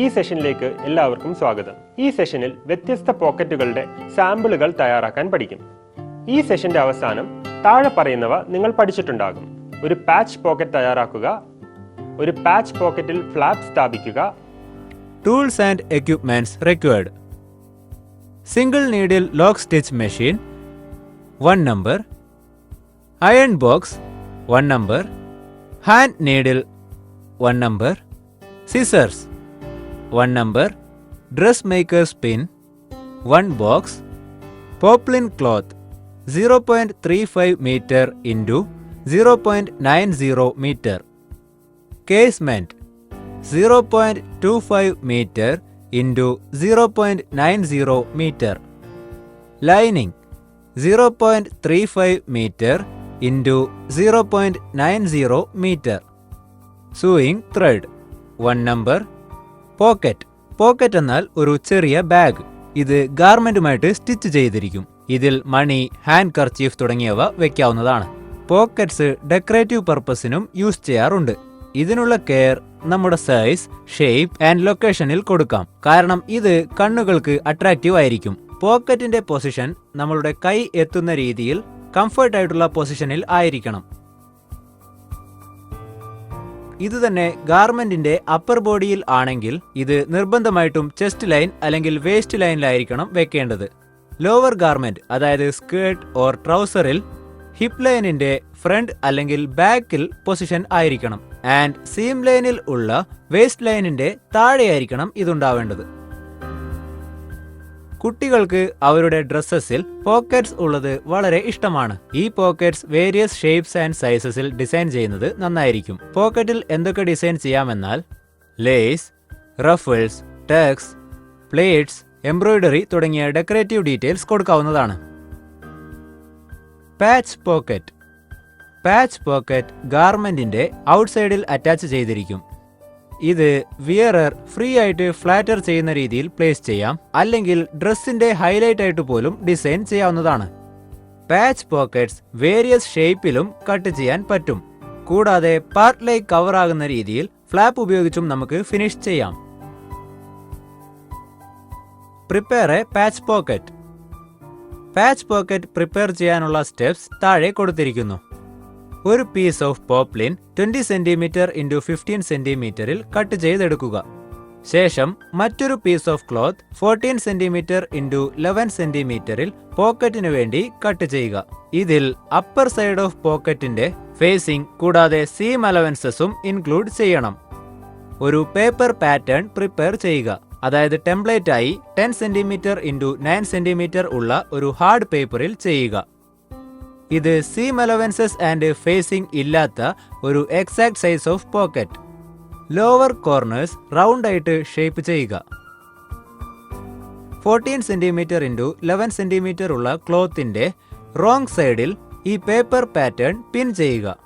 ഈ സെഷനിലേക്ക് എല്ലാവർക്കും സ്വാഗതം. ഈ സെഷനിൽ വ്യത്യസ്ത പോക്കറ്റുകളുടെ സാമ്പിളുകൾ തയ്യാറാക്കാൻ പഠിക്കും. ഈ സെഷന്റെ അവസാനം താഴെ പറയുന്നവ നിങ്ങൾ പഠിച്ചിട്ടുണ്ടാകും. ഒരു പാച്ച് പോക്കറ്റ് തയ്യാറാക്കുക, ഒരു പാച്ച് പോക്കറ്റിൽ ഫ്ലാപ്പ് സ്ഥാപിക്കുക, tools and equipments required, single needle lock stitch machine 1 number, iron box 1 number, hand needle 1 number, scissors 1 number, dressmaker's pin 1 box, poplin cloth 0.35 meter into 0.90 meter, casement 0.25 meter into 0.90 meter, lining 0.35 meter into 0.90 meter, sewing thread 1 number, pocket എന്നാൽ ഒരു ചെറിയ bag. ഇത് ഗാർമെന്റുമായിട്ട് stitch ചെയ്തിരിക്കും. ഇതിൽ മണി, hand kerchief തുടങ്ങിയവ വെക്കാവുന്നതാണ്. Pockets decorative പർപ്പസിനും use ചെയ്യാറുണ്ട്. ഇതിനുള്ള കെയർ നമ്മുടെ സൈസ്, ഷേപ്പ് ആൻഡ് ലൊക്കേഷനിൽ കൊടുക്കാം. കാരണം ഇത് കണ്ണുകൾക്ക് അട്രാക്റ്റീവ് ആയിരിക്കും. പോക്കറ്റിന്റെ പൊസിഷൻ നമ്മളുടെ കൈ എത്തുന്ന രീതിയിൽ കംഫർട്ട് ആയിട്ടുള്ള പൊസിഷനിൽ ആയിരിക്കണം. ഇത് തന്നെ ഗാർമെന്റിന്റെ അപ്പർ ബോഡിയിൽ ആണെങ്കിൽ ഇത് നിർബന്ധമായിട്ടും ചെസ്റ്റ് ലൈൻ അല്ലെങ്കിൽ വേസ്റ്റ് ലൈനിലായിരിക്കണം വെക്കേണ്ടത്. ലോവർ ഗാർമെന്റ് അതായത് സ്കേർട്ട് ഓർ ട്രൗസറിൽ ഹിപ്പ് ലൈനിന്റെ ഫ്രണ്ട് അല്ലെങ്കിൽ ബാക്കിൽ പൊസിഷൻ ആയിരിക്കണം. ആൻഡ് സീം ലൈനിൽ ഉള്ള വേസ്റ്റ് ലൈനിന്റെ താഴെയായിരിക്കണം ഇതുണ്ടാവേണ്ടത്. കുട്ടികൾക്ക് അവരുടെ ഡ്രസ്സസിൽ പോക്കറ്റ്സ് ഉള്ളത് വളരെ ഇഷ്ടമാണ്. ഈ പോക്കറ്റ്സ് വേരിയസ് ഷേപ്സ് ആൻഡ് സൈസസിൽ ഡിസൈൻ ചെയ്യുന്നത് നന്നായിരിക്കും. പോക്കറ്റിൽ എന്തൊക്കെ ഡിസൈൻ ചെയ്യാമെന്നാൽ lace, ruffles, tucks, pleats, embroidery തുടങ്ങിയ ഡെക്കറേറ്റീവ് ഡീറ്റെയിൽസ് കൊടുക്കാവുന്നതാണ്. പാച്ച് പോക്കറ്റ് ഗാർമെന്റിന്റെ ഔട്ട്സൈഡിൽ അറ്റാച്ച് ചെയ്തിരിക്കും. ഇത് വിയറർ ഫ്രീ ആയിട്ട് ഫ്ലാറ്റർ ചെയ്യുന്ന രീതിയിൽ പ്ലേസ് ചെയ്യാം, അല്ലെങ്കിൽ ഡ്രസ്സിന്റെ ഹൈലൈറ്റ് ആയിട്ട് പോലും ഡിസൈൻ ചെയ്യാവുന്നതാണ്. പാച്ച് പോക്കറ്റ്സ് വേരിയസ് ഷേപ്പിലും കട്ട് ചെയ്യാൻ പറ്റും. കൂടാതെ പാർട്ടിലേക്ക് കവർ ആകുന്ന രീതിയിൽ ഫ്ലാപ്പ് ഉപയോഗിച്ചും നമുക്ക് ഫിനിഷ് ചെയ്യാം. Prepare a patch pocket. Patch pocket prepare ചെയ്യാനുള്ള സ്റ്റെപ്സ് താഴെ കൊടുത്തിരിക്കുന്നു. ഒരു piece of poplin 20 cm x 15 cm cut ചെയ്തെടുക്കുക. ശേഷം മറ്റൊരു piece of cloth 14 cm x 11 cm പോക്കറ്റിനു വേണ്ടി കട്ട് ചെയ്യുക. ഇതിൽ അപ്പർ സൈഡ് ഓഫ് പോക്കറ്റിന്റെ ഫേസിംഗ് കൂടാതെ സീം അലവൻസസും ഇൻക്ലൂഡ് ചെയ്യണം. ഒരു പേപ്പർ പാറ്റേൺ പ്രിപ്പയർ ചെയ്യുക. അതായത് ടെംപ്ലേറ്റ് ആയി 10 cm x 9 cm ഉള്ള ഒരു ഹാർഡ് പേപ്പറിൽ ചെയ്യുക. ഇത് സീം അലവൻസസ് ആൻഡ് ഫേസിംഗ് ഇല്ലാത്ത ഒരു exact size of pocket. Lower corners round ആയിട്ട് ഷേപ്പ് ചെയ്യുക. 14 cm x 11 cm ഉള്ള ക്ലോത്തിന്റെ റോങ് സൈഡിൽ ഈ പേപ്പർ പാറ്റേൺ പിൻ ചെയ്യുക.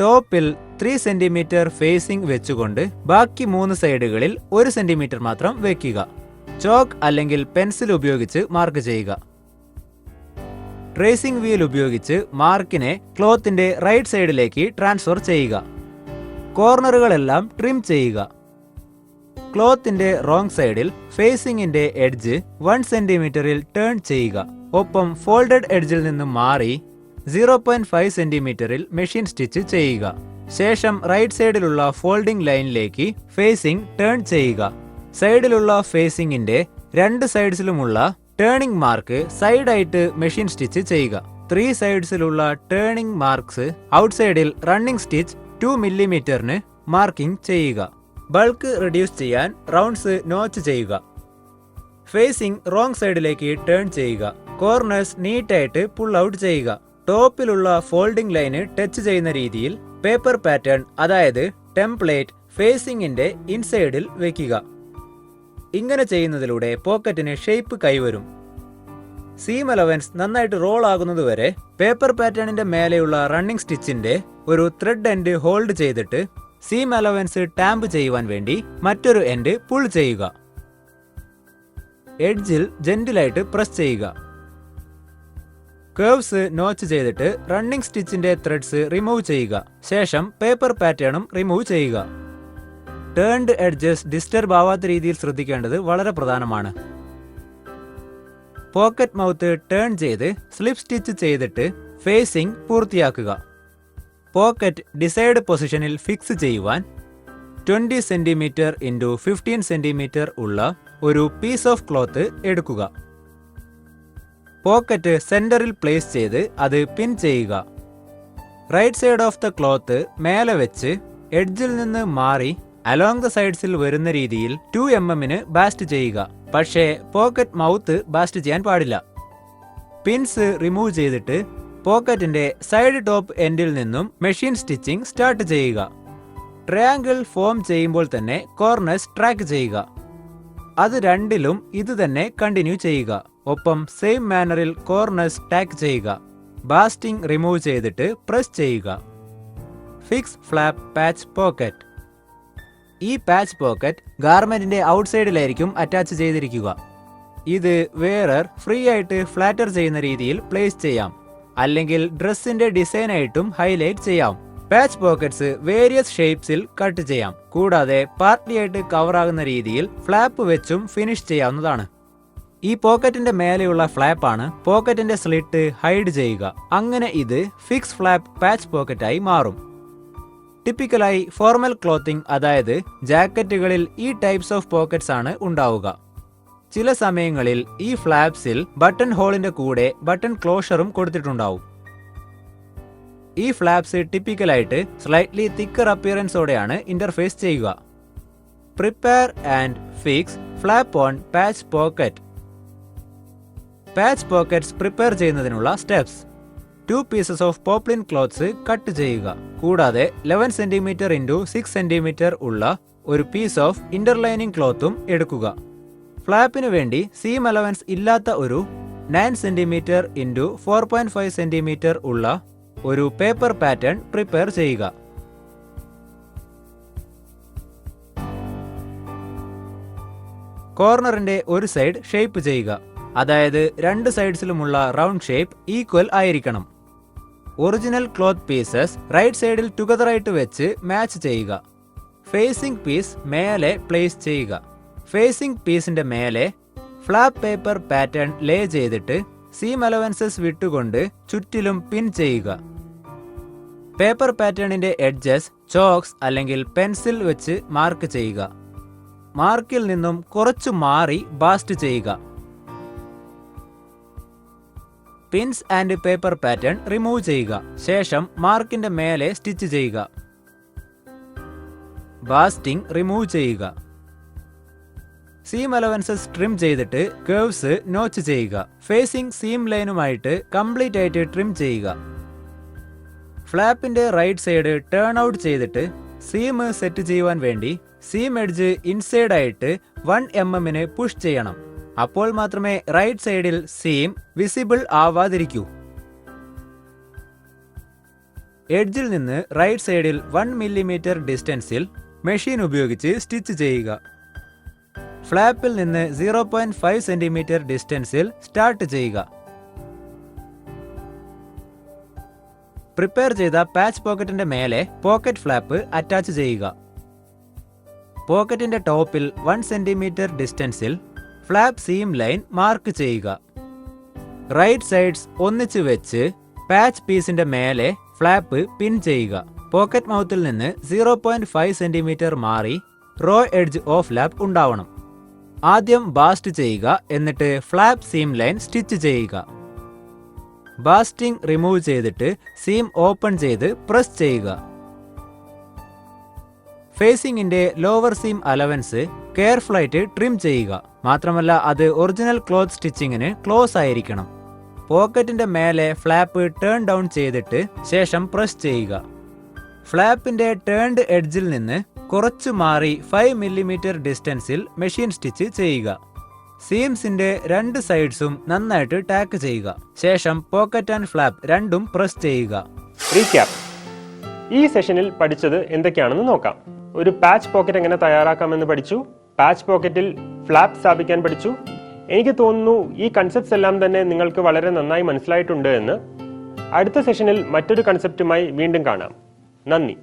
ടോപ്പിൽ 3 cm ഫേസിംഗ് വെച്ചുകൊണ്ട് ബാക്കി 3 സൈഡുകളിൽ 1 cm മാത്രം വെക്കുക. ചോക്ക് അല്ലെങ്കിൽ പെൻസിൽ ഉപയോഗിച്ച് മാർക്ക് ചെയ്യുക. ട്രേസിംഗ് വീൽ ഉപയോഗിച്ച് മാർക്കിനെ ക്ലോത്തിന്റെ റൈറ്റ് സൈഡിലേക്ക് ട്രാൻസ്ഫർ ചെയ്യുക. കോർണറുകളെല്ലാം ട്രിം ചെയ്യുക. ക്ലോത്തിന്റെ റോങ് സൈഡിൽ ഫേസിംഗിന്റെ എഡ്ജ് 1 cm ടേൺ ചെയ്യുക. ഒപ്പം ഫോൾഡഡ് എഡ്ജിൽ നിന്നും മാറി 0.5 cm മെഷീൻ സ്റ്റിച്ച് ചെയ്യുക. ശേഷം റൈറ്റ് സൈഡിലുള്ള ഫോൾഡിംഗ് ലൈനിലേക്ക് ഫേസിംഗ് ടേൺ ചെയ്യുക. സൈഡിലുള്ള ഫേസിംഗിന്റെ 2 സൈഡ്സിലുമുള്ള ടേണിംഗ് മാർക്ക് സൈഡായിട്ട് മെഷീൻ സ്റ്റിച്ച് ചെയ്യുക. 3 സൈഡ്സിലുള്ള ടേണിംഗ് മാർക്സ് ഔട്ട്സൈഡിൽ റണ്ണിംഗ് സ്റ്റിച്ച് 2 mm മാർക്കിംഗ് ചെയ്യുക. ബൾക്ക് റെഡ്യൂസ് ചെയ്യാൻ റൗണ്ട്സ് നോച്ച് ചെയ്യുക. ഫേസിംഗ് റോങ് സൈഡിലേക്ക് ടേൺ ചെയ്യുക. കോർണേഴ്സ് നീറ്റായിട്ട് പുൾ ഔട്ട് ചെയ്യുക. ടോപ്പിലുള്ള ഫോൾഡിംഗ് ലൈന് ടച്ച് ചെയ്യുന്ന രീതിയിൽ പേപ്പർ പാറ്റേൺ അതായത് ടെംപ്ലേറ്റ് ഫേസിംഗിന്റെ ഇൻസൈഡിൽ വെക്കുക. ഇങ്ങനെ ചെയ്യുന്നതിലൂടെ പോക്കറ്റിന് ഷേപ്പ് കൈവരും. സീം അലവൻസ് നന്നായിട്ട് റോൾ ആകുന്നതുവരെ പേപ്പർ പാറ്റേണിന്റെ മേലെയുള്ള റണ്ണിംഗ് സ്റ്റിച്ചിന്റെ ഒരു ത്രെഡ് എൻഡ് ഹോൾഡ് ചെയ്തിട്ട് സീം അലവൻസ് ടാമ്പ് ചെയ്യുവാൻ വേണ്ടി മറ്റൊരു എൻഡ് പുൾ ചെയ്യുക. എഡ്ജിൽ ജെന്റിലായിട്ട് പ്രസ് ചെയ്യുക. കർവ്സ് നോച്ച് ചെയ്തിട്ട് റണ്ണിംഗ് സ്റ്റിച്ചിന്റെ ത്രെഡ്സ് റിമൂവ് ചെയ്യുക. ശേഷം പേപ്പർ പാറ്റേണും റിമൂവ് ചെയ്യുക. ടേൺഡ് എഡ്ജസ് ഡിസ്റ്റർബ് ആവാത്ത രീതിയിൽ ശ്രദ്ധിക്കേണ്ടത് വളരെ പ്രധാനമാണ്. പോക്കറ്റ് മൗത്ത് ടേൺ ചെയ്ത് സ്ലിപ്പ് സ്റ്റിച്ച് ചെയ്തിട്ട് ഫേസിംഗ് പൂർത്തിയാക്കുക. പോക്കറ്റ് ഡിസൈഡ് പൊസിഷനിൽ ഫിക്സ് ചെയ്യുവാൻ 20 സെന്റിമീറ്റർ ഇൻറ്റു 15 സെന്റിമീറ്റർ ഉള്ള ഒരു പീസ് ഓഫ് ക്ലോത്ത് എടുക്കുക. പോക്കറ്റ് സെന്ററിൽ പ്ലേസ് ചെയ്ത് അത് പിൻ ചെയ്യുക. Right side of the cloth മേലെ വെച്ച് എഡ്ജിൽ നിന്ന് മാറി അലോങ് ദ സൈഡ്സിൽ വരുന്ന രീതിയിൽ 2 mm ബാസ്റ്റ് ചെയ്യുക. പക്ഷേ പോക്കറ്റ് മൗത്ത് ബാസ്റ്റ് ചെയ്യാൻ പാടില്ല. പിൻസ് റിമൂവ് ചെയ്തിട്ട് പോക്കറ്റിന്റെ സൈഡ് ടോപ്പ് എൻഡിൽ നിന്നും മെഷീൻ സ്റ്റിച്ചിങ് സ്റ്റാർട്ട് ചെയ്യുക. ട്രയാങ്കിൾ ഫോം ചെയ്യുമ്പോൾ തന്നെ കോർണേഴ്സ് ട്രാക്ക് ചെയ്യുക. അത് രണ്ടിലും ഇത് തന്നെ കണ്ടിന്യൂ ചെയ്യുക. ഒപ്പം സെയിം മാനറിൽ കോർണേഴ്സ് ടാക്ക് ചെയ്യുക. ബാസ്റ്റിംഗ് റിമൂവ് ചെയ്തിട്ട് പ്രസ് ചെയ്യുക. Fix flap patch pocket. ഈ പാച്ച് പോക്കറ്റ് ഗാർമെന്റിന്റെ ഔട്ട്സൈഡിലായിരിക്കും അറ്റാച്ച് ചെയ്തിരിക്കുക. ഇത് വെയറർ ഫ്രീ ആയിട്ട് ഫ്ലാറ്റർ ചെയ്യുന്ന രീതിയിൽ പ്ലേസ് ചെയ്യാം, അല്ലെങ്കിൽ ഡ്രസ്സിന്റെ ഡിസൈനായിട്ടും ഹൈലൈറ്റ് ചെയ്യാം. പാച്ച് പോക്കറ്റ്സ് വേരിയസ് ഷേപ്സിൽ കട്ട് ചെയ്യാം. കൂടാതെ പാർട്ട്ലി ആയിട്ട് കവർ ആകുന്ന രീതിയിൽ ഫ്ലാപ്പ് വെച്ചും ഫിനിഷ് ചെയ്യാവുന്നതാണ്. ഈ പോക്കറ്റിന്റെ മേലെയുള്ള ഫ്ലാപ്പാണ് പോക്കറ്റിന്റെ സ്ലിറ്റ് ഹൈഡ് ചെയ്യുക. അങ്ങനെ ഇത് ഫിക്സ് ഫ്ലാപ്പ് പാച്ച് പോക്കറ്റായി മാറും. ടിപ്പിക്കലായി ഫോർമൽ ക്ലോത്തിങ്, അതായത് ജാക്കറ്റുകളിൽ ഈ ടൈപ്സ് ഓഫ് പോക്കറ്റ്സ് ആണ് ഉണ്ടാവുക. ചില സമയങ്ങളിൽ ഈ ഫ്ലാപ്സിൽ ബട്ടൺ ഹോളിന്റെ കൂടെ ബട്ടൺ ക്ലോഷറും കൊടുത്തിട്ടുണ്ടാവും. ഈ ഫ്ലാപ്സ് ടിപ്പിക്കലായിട്ട് സ്ലൈറ്റ്ലി തിക്കർ അപ്പിയറൻസോടെയാണ് ഇന്റർഫേസ് ചെയ്യുക. Prepare and fix flap on patch pocket. Patch pockets prepare ചെയ്യുന്നതിനുള്ള steps: 2 pieces of poplin cloths cut ചെയ്യുക. കൂടാതെ 11 സെന്റിമീറ്റർ ഇൻറ്റു 6 സെന്റിമീറ്റർ ഉള്ള ഒരു പീസ് ഓഫ് ഇന്റർലൈനിങ് ക്ലോത്തും എടുക്കുക. ഫ്ലാപ്പിന് വേണ്ടി സീം അലവൻസ് ഇല്ലാത്ത ഒരു 9 സെന്റിമീറ്റർ ഇൻറ്റു 4.5 സെന്റിമീറ്റർ ഉള്ള ഒരു പേപ്പർ പാറ്റേൺ പ്രിപ്പയർ ചെയ്യുക. കോർണറിന്റെ ഒരു സൈഡ് ഷേപ്പ് ചെയ്യുക. അതായത് 2 സൈഡ്സിലുമുള്ള റൗണ്ട് ഷേപ്പ് ഈക്വൽ ആയിരിക്കണം. ഒറിജിനൽ ക്ലോത്ത് പീസസ് റൈറ്റ് സൈഡിൽ ടുഗദറായിട്ട് വെച്ച് മാച്ച് ചെയ്യുക. ഫേസിംഗ് പീസ് മേലെ പ്ലേസ് ചെയ്യുക. ഫേസിംഗ് പീസിന്റെ മേലെ ഫ്ലാപ്പ് പേപ്പർ പാറ്റേൺ ലേ ചെയ്തിട്ട് സീം അലവൻസസ് വിട്ടുകൊണ്ട് ചുറ്റിലും പിൻ ചെയ്യുക. പേപ്പർ പാറ്റേണിന്റെ എഡ്ജസ് ചോക്സ് അല്ലെങ്കിൽ പെൻസിൽ വെച്ച് മാർക്ക് ചെയ്യുക. മാർക്കിൽ നിന്നും കുറച്ചു മാറി ബാസ്റ്റ് ചെയ്യുക. Pins and paper pattern remove ചെയ്യുക. ശേഷം മാർക്കിന്റെ മേലെ സ്റ്റിച്ച് ചെയ്യുക. ബാസ്റ്റിംഗ് റിമൂവ് ചെയ്യുക. സീം അലവൻസസ് ട്രിം ചെയ്തിട്ട് കർവ്സ് നോച്ച് ചെയ്യുക. ഫേസിംഗ് സീം ലൈനുമായിട്ട് കംപ്ലീറ്റ് ആയിട്ട് ട്രിം ചെയ്യുക. ഫ്ലാപ്പിന്റെ റൈറ്റ് സൈഡ് ടേൺ ഔട്ട് ചെയ്തിട്ട് സീം സെറ്റ് ചെയ്യുവാൻ വേണ്ടി സീം എഡ്ജ് ഇൻസൈഡ് ആയിട്ട് 1 mm പുഷ് ചെയ്യണം. അപ്പോൾ മാത്രമേ റൈറ്റ് സൈഡിൽ സീം വിസിബിൾ ആവാതിരിക്കൂ. എഡ്ജിൽ നിന്ന് റൈറ്റ് സൈഡിൽ 1 mm ഡിസ്റ്റൻസിൽ മെഷീൻ ഉപയോഗിച്ച് സ്റ്റിച്ച് ചെയ്യുക. ഫ്ലാപ്പിൽ നിന്ന് 0.5 സെന്റിമീറ്റർ ഡിസ്റ്റൻസിൽ സ്റ്റാർട്ട് ചെയ്യുക. പ്രിപ്പയർ ചെയ്ത പാച്ച് പോക്കറ്റിന്റെ മേലെ പോക്കറ്റ് ഫ്ലാപ്പ് അറ്റാച്ച് ചെയ്യുക. പോക്കറ്റിന്റെ ടോപ്പിൽ 1 സെന്റിമീറ്റർ ഡിസ്റ്റൻസിൽ ഫ്ലാപ്പ് സീം ലൈൻ മാർക്ക് ചെയ്യുക. റൈറ്റ് സൈഡ്സ് ഒന്നിച്ച് വെച്ച് പാച്ച് പീസിന്റെ മേലെ ഫ്ലാപ്പ് പിൻ ചെയ്യുക. പോക്കറ്റ് മൗത്തിൽ നിന്ന് 0.5 സെന്റിമീറ്റർ മാറി റോ എഡ്ജ് ഓഫ് ലാപ്പ് ഉണ്ടാവണം. ആദ്യം ബാസ്റ്റ് ചെയ്യുക, എന്നിട്ട് ഫ്ലാപ്പ് സീം ലൈൻ സ്റ്റിച്ച് ചെയ്യുക. ബാസ്റ്റിംഗ് റിമൂവ് ചെയ്തിട്ട് സീം ഓപ്പൺ ചെയ്ത് പ്രസ് ചെയ്യുക. ഫേസിംഗിന്റെ ലോവർ സീം അലവൻസ് കെയർഫുൾ ആയിട്ട് ട്രിം ചെയ്യുക. മാത്രമല്ല അത് ഒറിജിനൽ ക്ലോത്ത് സ്റ്റിച്ചിങ്ങിന് ക്ലോസ് ആയിരിക്കണം. പോക്കറ്റിന്റെ മേലെ ഫ്ലാപ്പ് ടേൺ ഡൗൺ ചെയ്തിട്ട് ശേഷം പ്രസ് ചെയ്യുക. ഫ്ലാപ്പിന്റെ ടേൺഡ് എഡ്ജിൽ നിന്ന് കുറച്ചു മാറി 5 mm ഡിസ്റ്റൻസിൽ മെഷീൻ സ്റ്റിച്ച് ചെയ്യുക. സീംസിന്റെ 2 സൈഡ്സും നന്നായിട്ട് ടാക്ക് ചെയ്യുക. ശേഷം പോക്കറ്റ് ആൻഡ് ഫ്ലാപ്പ് രണ്ടും പ്രസ് ചെയ്യുക. റീക്യാപ്പ്: ഈ സെഷനിൽ പഠിച്ചത് എന്തൊക്കെയാണെന്ന് നോക്കാം. ഒരു പാച്ച് പോക്കറ്റ് എങ്ങനെ തയ്യാറാക്കാമെന്ന് പഠിച്ചു. പാച്ച് പോക്കറ്റിൽ ഫ്ലാപ്പ് സ്ഥാപിക്കാൻ പഠിച്ചു. എനിക്ക് തോന്നുന്നു ഈ കൺസെപ്റ്റ്സ് എല്ലാം തന്നെ നിങ്ങൾക്ക് വളരെ നന്നായി മനസ്സിലായിട്ടുണ്ട് എന്ന്. അടുത്ത സെഷനിൽ മറ്റൊരു കൺസെപ്റ്റുമായി വീണ്ടും കാണാം. നന്ദി.